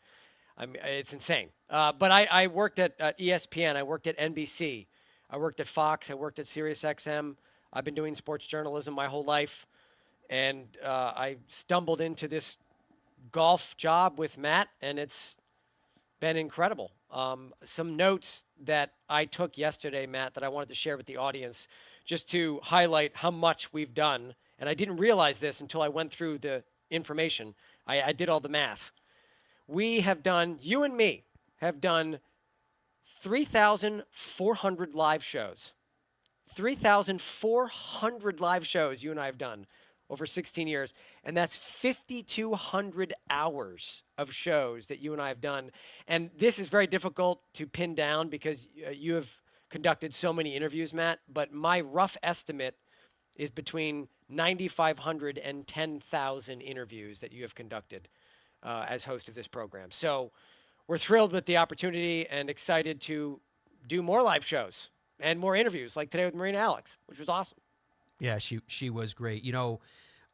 I mean, it's insane. But I worked at ESPN. I worked at NBC. I worked at Fox. I worked at Sirius XM. I've been doing sports journalism my whole life. And I stumbled into this golf job with Matt, and it's been incredible. Some notes that I took yesterday, Matt, that I wanted to share with the audience just to highlight how much we've done. And I didn't realize this until I went through the information. I did all the math. We have done, you and me, have done 3,400 live shows. 3,400 live shows you and I have done over 16 years. And that's 5,200 hours of shows that you and I have done. And this is very difficult to pin down because you have conducted so many interviews, Matt. But my rough estimate is between 9,500 and 10,000 interviews that you have conducted as host of this program. So we're thrilled with the opportunity and excited to do more live shows and more interviews like today with Marina Alex, which was awesome. Yeah, she was great. You know,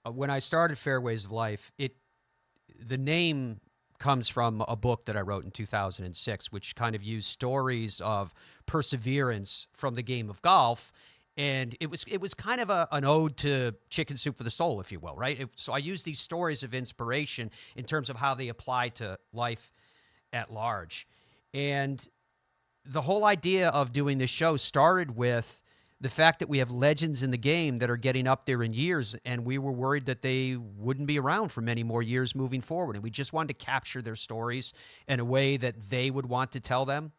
when I started Fairways of Life, the name comes from a book that I wrote in 2006, which kind of used stories of perseverance from the game of golf. And it was kind of an ode to Chicken Soup for the Soul, if you will, right? So I use these stories of inspiration in terms of how they apply to life at large. And the whole idea of doing this show started with the fact that we have legends in the game that are getting up there in years, and we were worried that they wouldn't be around for many more years moving forward. And we just wanted to capture their stories in a way that they would want to tell them.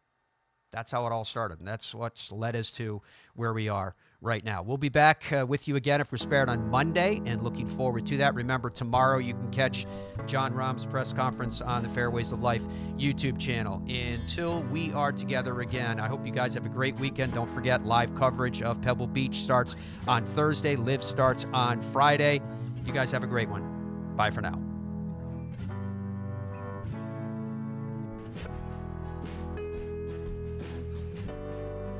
That's how it all started, and that's what's led us to where we are right now. We'll be back with you again if we're spared on Monday, and looking forward to that. Remember, tomorrow you can catch Jon Rahm's press conference on the Fairways of Life YouTube channel. Until we are together again, I hope you guys have a great weekend. Don't forget, live coverage of Pebble Beach starts on Thursday. LIV starts on Friday. You guys have a great one. Bye for now.